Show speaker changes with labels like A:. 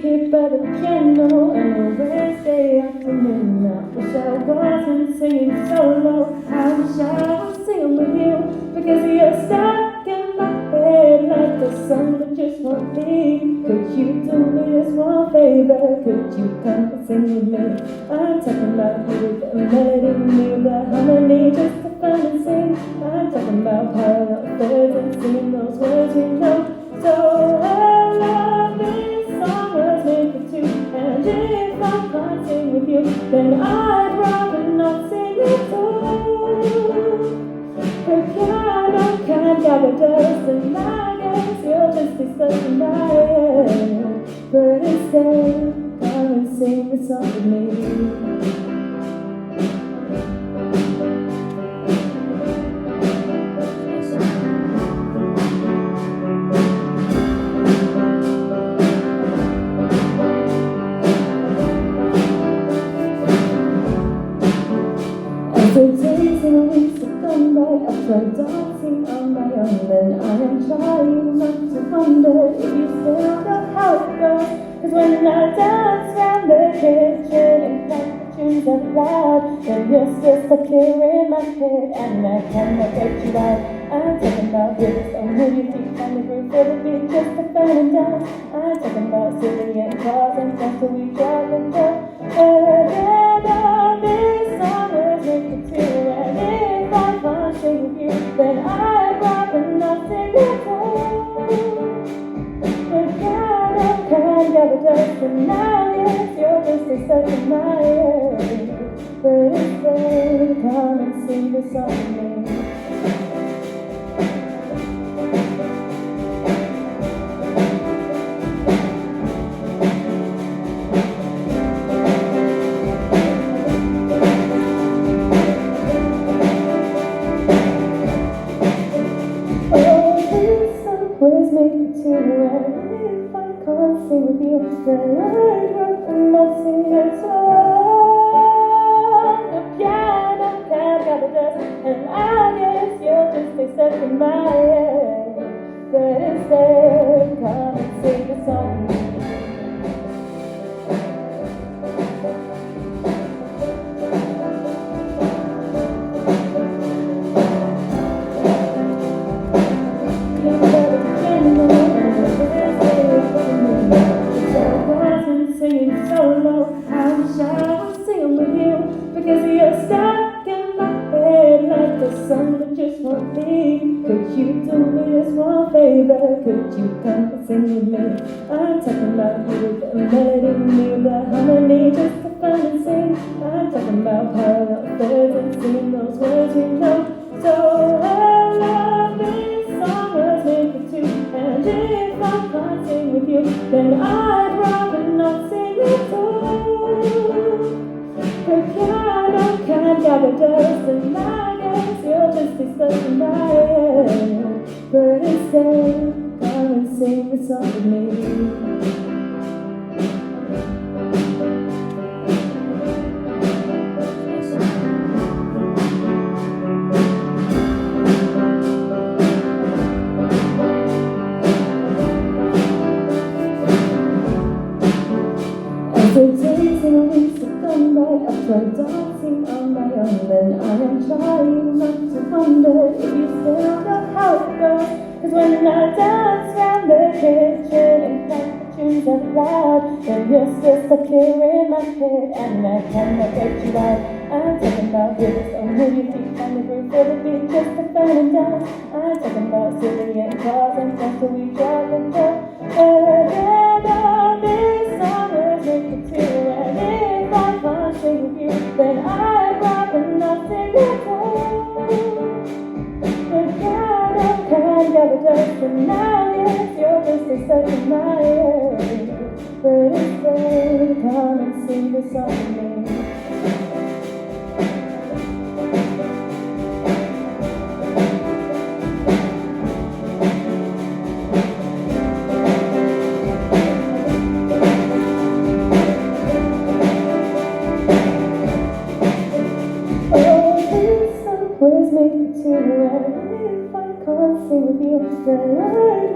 A: Here by the piano on a Wednesday afternoon. I wish I wasn't singing solo. I wish I was singing with you, because you're stuck in my head like the song that just won't leave. Could you do me this one favor? Could you come and sing with me? I'm talking about you, the melody, me, the harmony, just to fun and sing. I'm talking about parallel thirds and singing those words we know. So I love this song was made for two, and if I can't sing with you, then I'd rather not sing at all. The piano can't gather dust, and I guess you'll just be stuck in my head. But instead, come and sing the song with me. The days and weeks have gone by, I've tried dancing on my own, and I am trying not to wonder if you still know how it goes. Cause when I dance round the kitchen and clap the tunes out loud, then you're still stuck here in my head, and I cannot get you out. I'm talking about rivers and move your feet on the groove for the beat, just to fun and dance. I'm talking about sitting in cars and dance till we drive and go. Then I'd rather not sing at all. The piano can't gather dust, and now yes, you're just stuck in my head. But instead, come and sing the song with me. Was made for two, and if I can't sing with you, then I'd rather not sing at all. The piano can't gather dust, and I guess you'll just be stuck in my head. But instead, come and sing the song with me. Singing solo, I wish I was singing with you, because you're stuck in my head like the song that just won't leave. Could you do me this one favor? Could you come and sing with me? I'm talking about you, the melody, me, the harmony, just to fun and sing. I'm talking about parallel thirds and singing those words we know. So I love this song was made for two, and if I can't sing with you, then I'd rather not sing at all. The piano can't gather dust, and I guess you'll just be stuck in my head. But instead, come and sing the song with me. The days and weeks have gone by, I've tried dancing on my own, and I am trying not to wonder if you still know how it goes. Cause when I dance round the kitchen and clap the tunes out loud, then you're still stuck here in my head, and I cannot get you out. I'm talking about rivers and move your feet on the groove for the beat, just to fun and dance. I'm talking about sitting in cars and dance till we drive and go. Then I'd rather not sing at all. The piano can't gather dust, and now yes, you're just stuck in my head. But instead, come and sing the song with me. Was made for two, and if I can't sing with you, then I'd